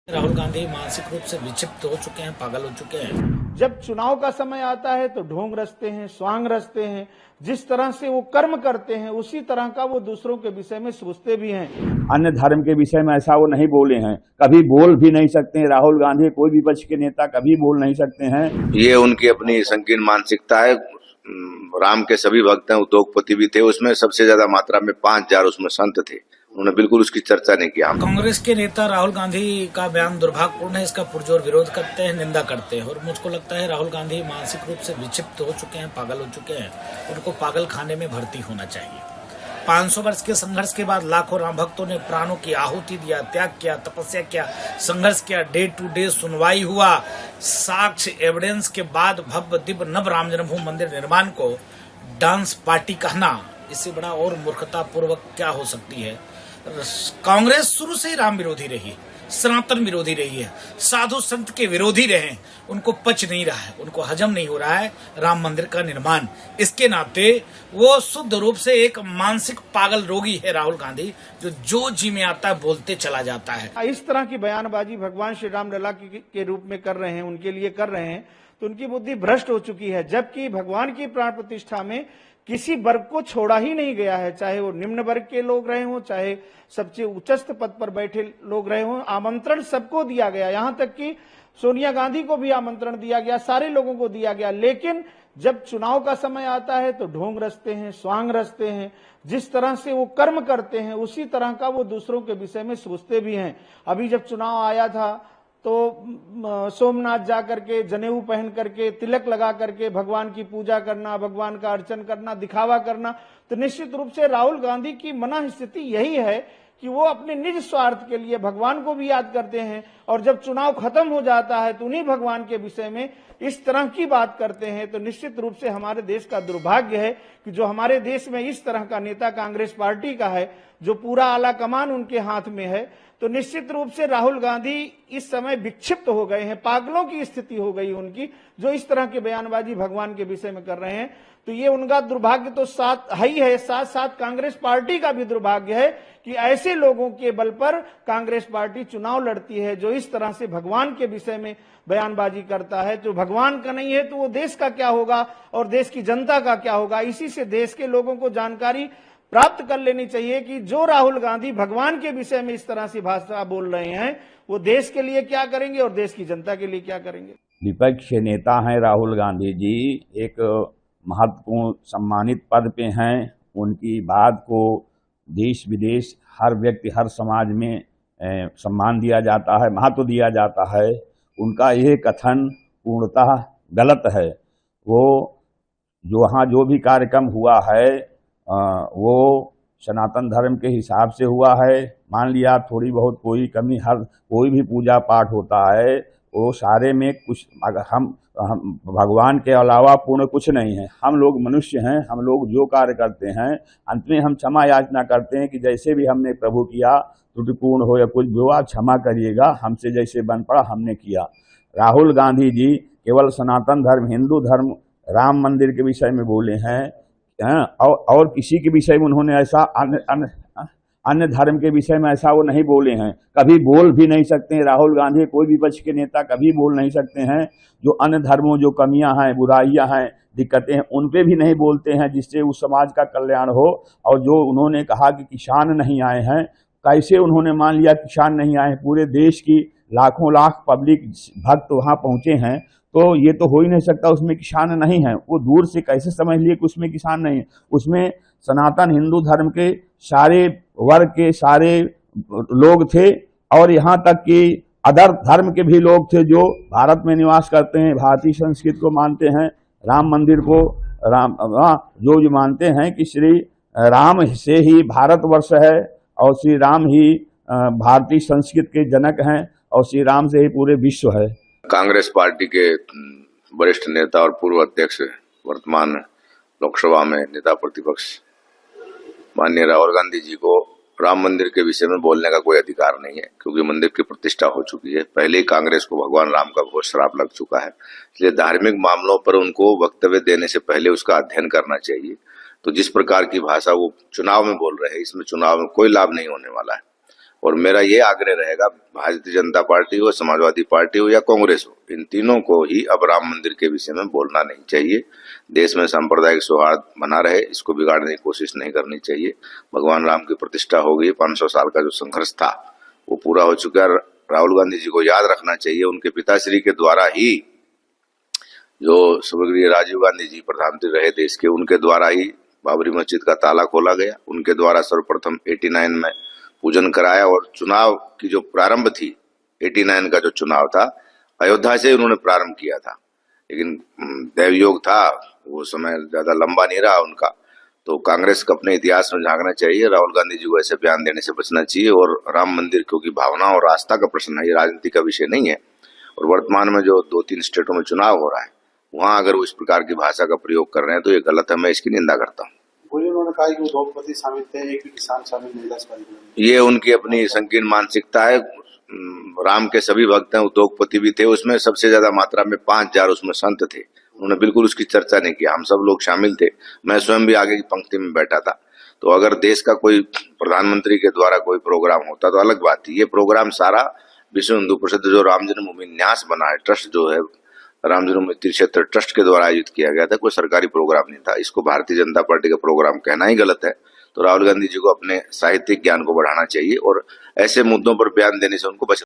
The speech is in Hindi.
राहुल गांधी मानसिक रूप से विक्षिप्त हो चुके हैं, पागल हो चुके हैं। जब चुनाव का समय आता है तो ढोंग रचते हैं, स्वांग रचते हैं। जिस तरह से वो कर्म करते हैं उसी तरह का वो दूसरों के विषय में सोचते भी हैं। अन्य धर्म के विषय में ऐसा वो नहीं बोले हैं, कभी बोल भी नहीं सकते हैं। राहुल गांधी कोई विपक्ष के नेता कभी बोल नहीं सकते हैं। ये उनकी अपनी संकीर्ण मानसिकता है। राम के सभी भक्त हैं, उद्योगपति भी थे, उसमें सबसे ज्यादा मात्रा में 5000 उसमें संत थे। उन्होंने बिल्कुल उसकी चर्चा नहीं किया। कांग्रेस के नेता राहुल गांधी का बयान दुर्भाग्यपूर्ण है, इसका पुरजोर विरोध करते हैं, निंदा करते हैं। और मुझको लगता है राहुल गांधी मानसिक रूप से विक्षिप्त हो चुके हैं, पागल हो चुके हैं। उनको पागल खाने में भर्ती होना चाहिए। 500 वर्ष के संघर्ष के बाद लाखों राम भक्तों ने प्राणों की आहुति दिया, त्याग किया, तपस्या किया, संघर्ष किया, डे टू डे सुनवाई हुआ। साक्ष्य एविडेंस के बाद भव्य दिव्य नव राम जन्मभूमि मंदिर निर्माण को डांस पार्टी कहना, इससे बड़ा और मूर्खतापूर्वक क्या हो सकती है। कांग्रेस शुरू से ही राम विरोधी रही है, सनातन विरोधी रही है, साधु संत के विरोधी रहे। उनको पच नहीं रहा है, उनको हजम नहीं हो रहा है राम मंदिर का निर्माण। इसके नाते वो शुद्ध रूप से एक मानसिक पागल रोगी है राहुल गांधी, जो जी में आता है बोलते चला जाता है। इस तरह की बयानबाजी भगवान श्री राम लला के रूप में कर रहे हैं, उनके लिए कर रहे हैं, तो उनकी बुद्धि भ्रष्ट हो चुकी है। जबकि भगवान की प्राण प्रतिष्ठा में किसी वर्ग को छोड़ा ही नहीं गया है, चाहे वो निम्न वर्ग के लोग रहे हों, चाहे सबसे उच्चस्थ पद पर बैठे लोग रहे हों। आमंत्रण सबको दिया गया, यहां तक कि सोनिया गांधी को भी आमंत्रण दिया गया, सारे लोगों को दिया गया। लेकिन जब चुनाव का समय आता है तो ढोंग रचते हैं, स्वांग रचते हैं। जिस तरह से वो कर्म करते हैं उसी तरह का वो दूसरों के विषय में सोचते भी हैं। अभी जब चुनाव आया था तो सोमनाथ जा करके जनेऊ पहन करके तिलक लगा करके भगवान की पूजा करना, भगवान का अर्चन करना, दिखावा करना, तो निश्चित रूप से राहुल गांधी की मन स्थिति यही है कि वो अपने निज स्वार्थ के लिए भगवान को भी याद करते हैं, और जब चुनाव खत्म हो जाता है तो उन्हीं भगवान के विषय में इस तरह की बात करते हैं। तो निश्चित रूप से हमारे देश का दुर्भाग्य है कि जो हमारे देश में इस तरह का नेता कांग्रेस पार्टी का है, जो पूरा आला कमान उनके हाथ में है। तो निश्चित रूप से राहुल गांधी इस समय विक्षिप्त हो गए हैं, पागलों की स्थिति हो गई उनकी, जो इस तरह की बयानबाजी भगवान के विषय में कर रहे हैं। तो ये उनका दुर्भाग्य तो साथ ही है, साथ साथ कांग्रेस पार्टी का भी दुर्भाग्य है कि ऐसे लोगों के बल पर कांग्रेस पार्टी चुनाव लड़ती है, जो इस तरह से भगवान के विषय में बयानबाजी करता है। जो भगवान का नहीं है तो वो देश का क्या होगा और देश की जनता का क्या होगा। इसी से देश के लोगों को जानकारी प्राप्त कर लेनी चाहिए कि जो राहुल गांधी भगवान के विषय में इस तरह से भाषा बोल रहे हैं, वो देश के लिए क्या करेंगे और देश की जनता के लिए क्या करेंगे। विपक्ष के नेता हैं राहुल गांधी जी, एक महत्वपूर्ण सम्मानित पद पे हैं। उनकी बात को देश विदेश हर व्यक्ति हर समाज में सम्मान दिया जाता है, महत्व दिया जाता है। उनका ये कथन पूर्णतः गलत है। वो जो वहाँ जो भी कार्यक्रम हुआ है वो सनातन धर्म के हिसाब से हुआ है। मान लिया थोड़ी बहुत कोई कमी, हर कोई भी पूजा पाठ होता है वो सारे में कुछ हम भगवान के अलावा पूर्ण कुछ नहीं है। हम लोग मनुष्य हैं, हम लोग जो कार्य करते हैं अंत में हम क्षमा याचना करते हैं कि जैसे भी हमने प्रभु किया, त्रुटिपूर्ण हो या कुछ भी हुआ क्षमा करिएगा, हमसे जैसे बन पड़ा हमने किया। राहुल गांधी जी केवल सनातन धर्म, हिंदू धर्म, राम मंदिर के विषय में बोले हैं और किसी के विषय में उन्होंने ऐसा अन्य धर्म के विषय में ऐसा वो नहीं बोले हैं, कभी बोल भी नहीं सकते हैं। राहुल गांधी कोई विपक्ष के नेता कभी बोल नहीं सकते हैं। जो अन्य धर्मों जो कमियां हैं, बुराइयां हैं, दिक्कतें हैं, उन पे भी नहीं बोलते हैं जिससे उस समाज का कल्याण हो। और जो उन्होंने कहा कि किसान नहीं आए हैं, कैसे उन्होंने मान लिया किसान नहीं आए? पूरे देश की लाखों लाख पब्लिक भक्त वहां पहुंचे हैं, तो ये तो हो ही नहीं सकता उसमें किसान नहीं है। वो दूर से कैसे समझ लिए कि उसमें किसान नहीं है? उसमें सनातन हिंदू धर्म के सारे वर्ग के सारे लोग थे, और यहाँ तक कि अदर धर्म के भी लोग थे जो भारत में निवास करते हैं, भारतीय संस्कृति को मानते हैं, राम मंदिर को जो मानते हैं कि श्री राम से ही भारतवर्ष है और श्री राम ही भारतीय संस्कृति के जनक हैं और श्री राम से ही पूरे विश्व है। कांग्रेस पार्टी के वरिष्ठ नेता और पूर्व अध्यक्ष, वर्तमान लोकसभा में नेता प्रतिपक्ष माननीय राहुल गांधी जी को राम मंदिर के विषय में बोलने का कोई अधिकार नहीं है, क्योंकि मंदिर की प्रतिष्ठा हो चुकी है। पहले ही कांग्रेस को भगवान राम का घोर श्राप लग चुका है, इसलिए धार्मिक मामलों पर उनको वक्तव्य देने से पहले उसका अध्ययन करना चाहिए। तो जिस प्रकार की भाषा वो चुनाव में बोल रहे हैं, इसमें चुनाव में कोई लाभ नहीं होने वाला है। और मेरा ये आग्रह रहेगा, भारतीय जनता पार्टी हो, समाजवादी पार्टी हो या कांग्रेस हो, इन तीनों को ही अब राम मंदिर के विषय में बोलना नहीं चाहिए। देश में सांप्रदायिक सौहार्द बना रहे, इसको बिगाड़ने की कोशिश नहीं करनी चाहिए। भगवान राम की प्रतिष्ठा हो गई, 500 साल का जो संघर्ष था वो पूरा हो चुका है। राहुल गांधी जी को याद रखना चाहिए, उनके पिताश्री के द्वारा ही, जो स्वर्गीय राजीव गांधी जी प्रधानमंत्री रहे देश के, उनके द्वारा ही बाबरी मस्जिद का ताला खोला गया, उनके द्वारा सर्वप्रथम 89 में पूजन कराया, और चुनाव की जो प्रारंभ थी, 89 का जो चुनाव था, अयोध्या से उन्होंने प्रारंभ किया था। लेकिन दैवयोग था, वो समय ज्यादा लंबा नहीं रहा उनका। तो कांग्रेस को अपने इतिहास में झांकना चाहिए, राहुल गांधी जी को ऐसे बयान देने से बचना चाहिए। और राम मंदिर, क्योंकि भावना और आस्था का प्रश्न है, ये राजनीति का विषय नहीं है। और वर्तमान में जो 2-3 स्टेटों में चुनाव हो रहा है, वहां अगर वो इस प्रकार की भाषा का प्रयोग कर रहे हैं तो ये गलत है, मैं इसकी निंदा करता हूँ। उन्होंने कहा कि उद्योगपति शामिल थे, एक भी किसान शामिल नहीं था। ये उनकी अपनी संकीर्ण मानसिकता है। राम के सभी भक्त हैं, उद्योगपति भी थे, उसमें सबसे ज्यादा मात्रा में 5000 उसमें संत थे। उन्होंने बिल्कुल उसकी चर्चा नहीं की, हम सब लोग शामिल थे, मैं स्वयं भी आगे की पंक्ति में बैठा था। तो अगर देश का कोई प्रधानमंत्री के द्वारा कोई प्रोग्राम होता तो अलग बात थी। ये प्रोग्राम सारा विश्व हिंदू परिषद जो राम जन्मभूमि न्यास बना है, ट्रस्ट जो है, राम जन्मभूमि तीर्थ क्षेत्र ट्रस्ट के द्वारा आयोजित किया गया था, कोई सरकारी प्रोग्राम नहीं था। इसको भारतीय जनता पार्टी का प्रोग्राम कहना ही गलत है। तो राहुल गांधी जी को अपने साहित्यिक ज्ञान को बढ़ाना चाहिए और ऐसे मुद्दों पर बयान देने से उनको बचना